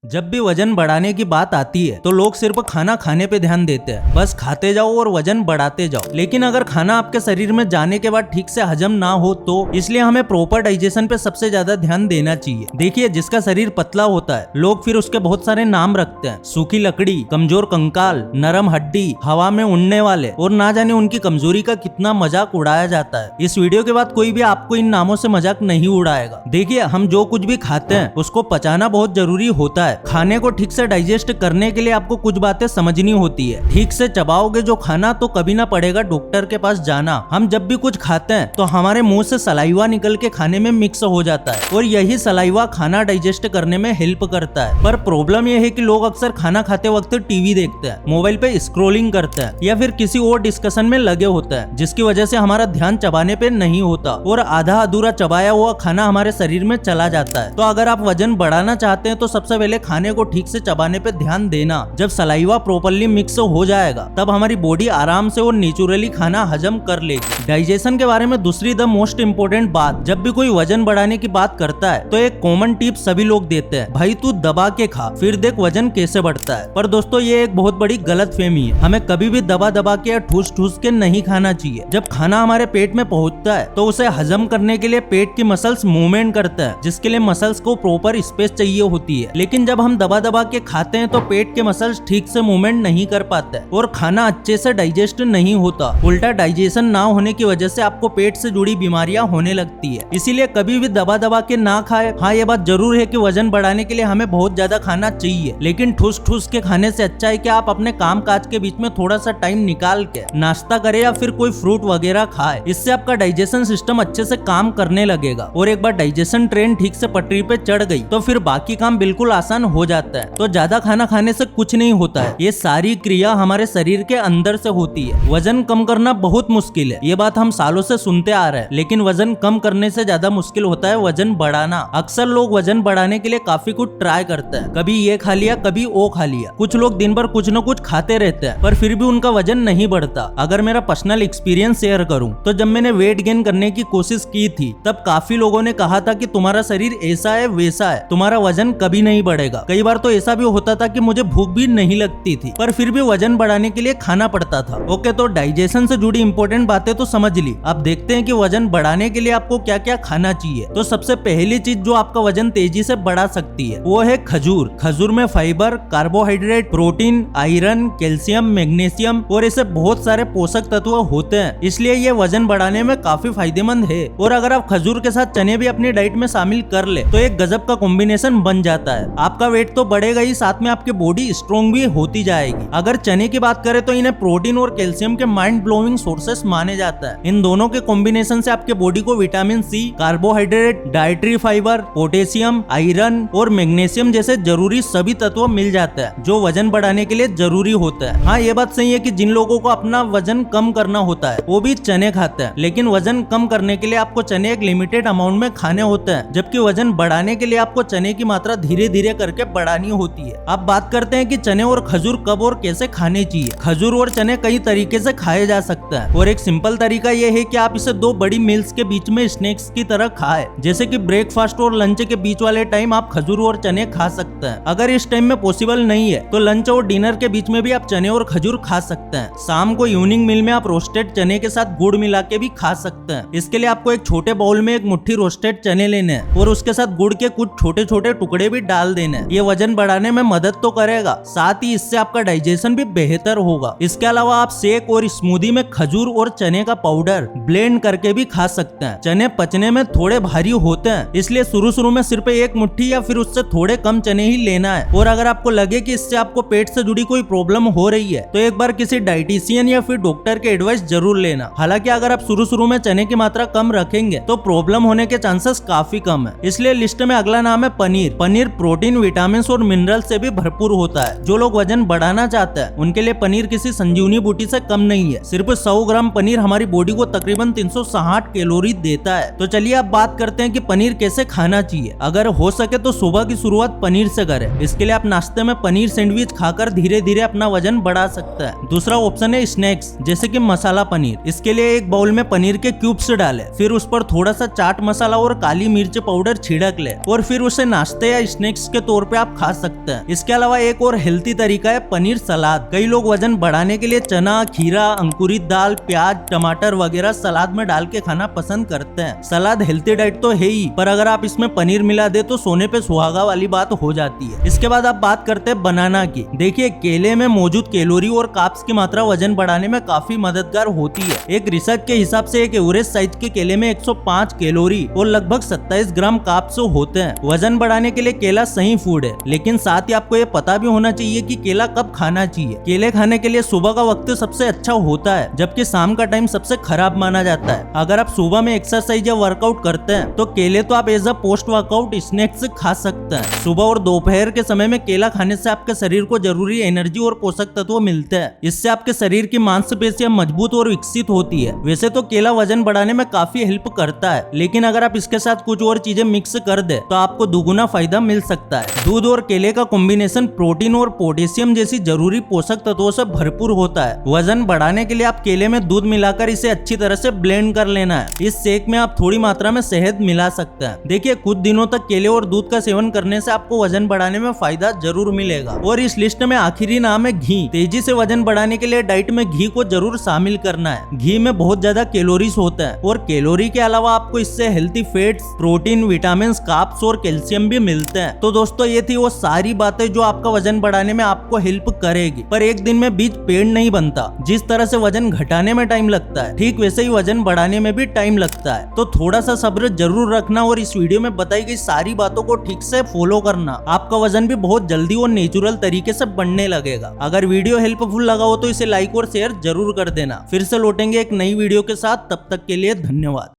जब भी वजन बढ़ाने की बात आती है तो लोग सिर्फ खाना खाने पे ध्यान देते हैं, बस खाते जाओ और वजन बढ़ाते जाओ। लेकिन अगर खाना आपके शरीर में जाने के बाद ठीक से हजम ना हो तो इसलिए हमें प्रॉपर डाइजेशन पे सबसे ज्यादा ध्यान देना चाहिए। देखिए, जिसका शरीर पतला होता है लोग फिर उसके बहुत सारे नाम रखते हैं, सूखी लकड़ी, कमजोर कंकाल, नरम हड्डी, हवा में उड़ने वाले, और ना जाने उनकी कमजोरी का कितना मजाक उड़ाया जाता है। इस वीडियो के बाद कोई भी आपको इन नामों से मजाक नहीं उड़ाएगा। देखिए, हम जो कुछ भी खाते हैं उसको पचाना बहुत जरूरी होता है। खाने को ठीक से डाइजेस्ट करने के लिए आपको कुछ बातें समझनी होती है। ठीक से चबाओगे जो खाना तो कभी ना पड़ेगा डॉक्टर के पास जाना। हम जब भी कुछ खाते हैं तो हमारे मुंह से सलाइवा निकल के खाने में मिक्स हो जाता है और यही सलाइवा खाना डाइजेस्ट करने में हेल्प करता है। पर प्रॉब्लम यह है कि लोग अक्सर खाना खाते वक्त टीवी देखते हैं, मोबाइल पे स्क्रोलिंग करते हैं या फिर किसी और डिस्कशन में लगे होते हैं, जिसकी वजह से हमारा ध्यान चबाने पे नहीं होता और आधा अधूरा चबाया हुआ खाना हमारे शरीर में चला जाता है। तो अगर आप वजन बढ़ाना चाहते हैं तो सबसे पहले खाने को ठीक से चबाने पे ध्यान देना। जब सलाइवा प्रॉपर्ली मिक्स हो जाएगा तब हमारी बॉडी आराम से और नेचुरली खाना हजम कर लेगी। डाइजेशन के बारे में दूसरी द मोस्ट इम्पोर्टेंट बात, जब भी कोई वजन बढ़ाने की बात करता है तो एक कॉमन टिप सभी लोग देते हैं, भाई तू दबा के खा फिर देख वजन कैसे बढ़ता है। पर दोस्तों, ये एक बहुत बड़ी गलतफहमी है। हमें कभी भी दबा दबा के या ठूस ठूस के नहीं खाना चाहिए। जब खाना हमारे पेट में पहुंचता है तो उसे हजम करने के लिए पेट की मसल्स मूवमेंट करते हैं, जिसके लिए मसल्स को प्रॉपर स्पेस चाहिए होती है। लेकिन जब हम दबा दबा के खाते हैं तो पेट के मसल्स ठीक से मूवमेंट नहीं कर पाते और खाना अच्छे से डाइजेस्ट नहीं होता। उल्टा डाइजेशन ना होने की वजह से आपको पेट से जुड़ी बीमारियां होने लगती है। इसीलिए कभी भी दबा दबा के ना खाए। हाँ, ये बात जरूर है कि वजन बढ़ाने के लिए हमें बहुत ज्यादा खाना चाहिए, लेकिन ठूस ठूस के खाने से अच्छा है कि आप अपने काम काज के बीच में थोड़ा सा टाइम निकाल के नाश्ता करें या फिर कोई फ्रूट वगैरह खाए। इससे आपका डाइजेशन सिस्टम अच्छे से काम करने लगेगा और एक बार डाइजेशन ट्रेन ठीक से पटरी पे चढ़ गई तो फिर बाकी काम बिल्कुल आसान हो जाता है। तो ज्यादा खाना खाने से कुछ नहीं होता है, ये सारी क्रिया हमारे शरीर के अंदर से होती है। वजन कम करना बहुत मुश्किल है, ये बात हम सालों से सुनते आ रहे हैं, लेकिन वजन कम करने से ज्यादा मुश्किल होता है वजन बढ़ाना। अक्सर लोग वजन बढ़ाने के लिए काफी कुछ ट्राई करते हैं, कभी ये खा लिया कभी वो खा लिया। कुछ लोग दिन भर कुछ न कुछ खाते रहते हैं पर फिर भी उनका वजन नहीं बढ़ता। अगर मेरा पर्सनल एक्सपीरियंस शेयर करूं तो जब मैंने वेट गेन करने की कोशिश की थी तब काफी लोगों ने कहा था कि तुम्हारा शरीर ऐसा है वैसा है, तुम्हारा वजन कभी नहीं बढ़ेगा। कई बार तो ऐसा भी होता था कि मुझे भूख भी नहीं लगती थी पर फिर भी वजन बढ़ाने के लिए खाना पड़ता था। ओके, तो डाइजेशन से जुड़ी इंपॉर्टेंट बातें तो समझ ली। अब देखते हैं कि वजन बढ़ाने के लिए आपको क्या क्या खाना चाहिए। तो सबसे पहली चीज जो आपका वजन तेजी से बढ़ा सकती है वो है खजूर। खजूर में fibre, carbohydrate, protein, iron, calcium, magnesium और ऐसे बहुत सारे पोषक तत्व होते हैं, इसलिए ये वजन बढ़ाने में काफी फायदेमंद है। और अगर आप खजूर के साथ चने भी अपनी डाइट में शामिल कर ले तो एक गजब का कॉम्बिनेशन बन जाता है। आपका वेट तो बढ़ेगा ही, साथ में आपकी बॉडी स्ट्रॉन्ग भी होती जाएगी। अगर चने की बात करें तो इन्हें प्रोटीन और कैल्शियम के माइंड ब्लोइंग सोर्सेस माने जाता है। इन दोनों के कॉम्बिनेशन से आपके बॉडी को vitamin C, carbohydrate, dietary fibre, potassium, iron और मैग्नीशियम जैसे जरूरी सभी तत्व मिल जाते हैं जो वजन बढ़ाने के लिए जरूरी होता है। हाँ, ये बात सही है कि जिन लोगों को अपना वजन कम करना होता है वो भी चने खाते हैं, लेकिन वजन कम करने के लिए आपको चने एक लिमिटेड अमाउंट में खाने होते हैं, जबकि वजन बढ़ाने के लिए आपको चने की मात्रा धीरे धीरे करके बढ़ानी होती है। अब बात करते हैं कि चने और खजूर कब और कैसे खाने चाहिए। खजूर और चने कई तरीके से खाए जा सकते हैं और एक सिंपल तरीका यह है कि आप इसे दो बड़ी मील्स के बीच में स्नैक्स की तरह खाएं, जैसे कि ब्रेकफास्ट और लंच के बीच वाले टाइम आप खजूर और चने खा सकते हैं। अगर इस टाइम में पॉसिबल नहीं है तो लंच और डिनर के बीच में भी आप चने और खजूर खा सकते हैं। शाम को इवनिंग मील में आप रोस्टेड चने के साथ गुड़ मिला के भी खा सकते हैं। इसके लिए आपको एक छोटे बाउल में एक मुट्ठी रोस्टेड चने लेने हैं और उसके साथ गुड़ के कुछ छोटे छोटे टुकड़े भी डाल देने हैं। ये वजन बढ़ाने में मदद तो करेगा, साथ ही इससे आपका डाइजेशन भी बेहतर होगा। इसके अलावा आप शेक और स्मूदी में खजूर और चने का पाउडर ब्लेंड करके भी खा सकते हैं। चने पचने में थोड़े भारी होते हैं, इसलिए शुरू में सिर्फ एक मुट्ठी या फिर उससे थोड़े कम चने ही लेना है। और अगर आपको लगे कि इससे आपको पेट से जुड़ी कोई प्रॉब्लम हो रही है तो एक बार किसी डाइटिशियन या फिर डॉक्टर के एडवाइस जरूर लेना। हालांकि अगर आप शुरू में चने की मात्रा कम रखेंगे तो प्रॉब्लम होने के चांसेस काफी कम है। इसलिए लिस्ट में अगला नाम है पनीर। पनीर प्रोटीन, विटामिन और मिनरल से भी भरपूर होता है। जो लोग वजन बढ़ाना चाहते हैं उनके लिए पनीर किसी संजीवनी बूटी से कम नहीं है। सिर्फ 100 ग्राम पनीर हमारी बॉडी को तकरीबन 360 कैलोरी देता है। तो चलिए अब बात करते हैं कि पनीर कैसे खाना चाहिए। अगर हो सके तो सुबह की शुरुआत पनीर से करें। इसके लिए आप नाश्ते में पनीर सैंडविच खाकर धीरे धीरे अपना वजन बढ़ा सकते हैं। दूसरा ऑप्शन है स्नैक्स, जैसे कि मसाला पनीर। इसके लिए एक बाउल में पनीर के क्यूब्स डालें, फिर उस पर थोड़ा सा चाट मसाला और काली मिर्च पाउडर छिड़क ले और फिर उसे नाश्ते या स्नैक्स के तौर तौर पे आप खा सकते हैं। इसके अलावा एक और हेल्थी तरीका है पनीर सलाद। कई लोग वजन बढ़ाने के लिए चना, खीरा, अंकुरित दाल, प्याज, टमाटर वगैरह सलाद में डाल के खाना पसंद करते हैं। सलाद हेल्थी डाइट तो है ही, पर अगर आप इसमें पनीर मिला दे तो सोने पे सुहागा वाली बात हो जाती है। इसके बाद आप बात करते हैं बनाना की। देखिए, केले में मौजूद कैलोरी और कार्ब्स की मात्रा वजन बढ़ाने में काफी मददगार होती है। एक रिसर्च के हिसाब से एक एवरेज साइज के केले में 105 कैलोरी और लगभग 27 ग्राम कार्ब्स होते हैं। वजन बढ़ाने के लिए केला सही फूड है, लेकिन साथ ही आपको ये पता भी होना चाहिए कि केला कब खाना चाहिए। केले खाने के लिए सुबह का वक्त सबसे अच्छा होता है, जबकि शाम का टाइम सबसे खराब माना जाता है। अगर आप सुबह में एक्सरसाइज या वर्कआउट करते हैं तो केले तो आप as a post workout snacks खा सकते हैं। सुबह और दोपहर के समय में केला खाने से आपके शरीर को जरूरी एनर्जी और पोषक तत्व मिलते हैं। इससे आपके शरीर की मांसपेशियां मजबूत और विकसित होती है। वैसे तो केला वजन बढ़ाने में काफी हेल्प करता है, लेकिन अगर आप इसके साथ कुछ और चीजें मिक्स कर दे तो आपको दुगुना फायदा मिल सकता है। दूध और केले का कॉम्बिनेशन प्रोटीन और पोटेशियम जैसी जरूरी पोषक तत्वों से भरपूर होता है। वजन बढ़ाने के लिए आप केले में दूध मिलाकर इसे अच्छी तरह से ब्लेंड कर लेना है। इस शेक में आप थोड़ी मात्रा में शहद मिला सकते हैं। देखिए, कुछ दिनों तक केले और दूध का सेवन करने से आपको वजन बढ़ाने में फायदा जरूर मिलेगा। और इस लिस्ट में आखिरी नाम है घी। तेजी से वजन बढ़ाने के लिए डाइट में घी को जरूर शामिल करना है। घी में बहुत ज्यादा कैलोरीज होता है और कैलोरी के अलावा आपको इससे healthy fats, protein, vitamin, carbs और कैल्शियम भी मिलते हैं। तो दोस्तों, ये थी वो सारी बातें जो आपका वजन बढ़ाने में आपको हेल्प करेगी। पर एक दिन में बीज पेड़ नहीं बनता। जिस तरह से वजन घटाने में टाइम लगता है, ठीक वैसे ही वजन बढ़ाने में भी टाइम लगता है। तो थोड़ा सा सब्र जरूर रखना और इस वीडियो में बताई गई सारी बातों को ठीक से फॉलो करना। आपका वजन भी बहुत जल्दी और नेचुरल तरीके से बढ़ने लगेगा। अगर वीडियो हेल्पफुल लगा हो तो इसे लाइक और शेयर जरूर कर देना। फिर से लौटेंगे एक नई वीडियो के साथ, तब तक के लिए धन्यवाद।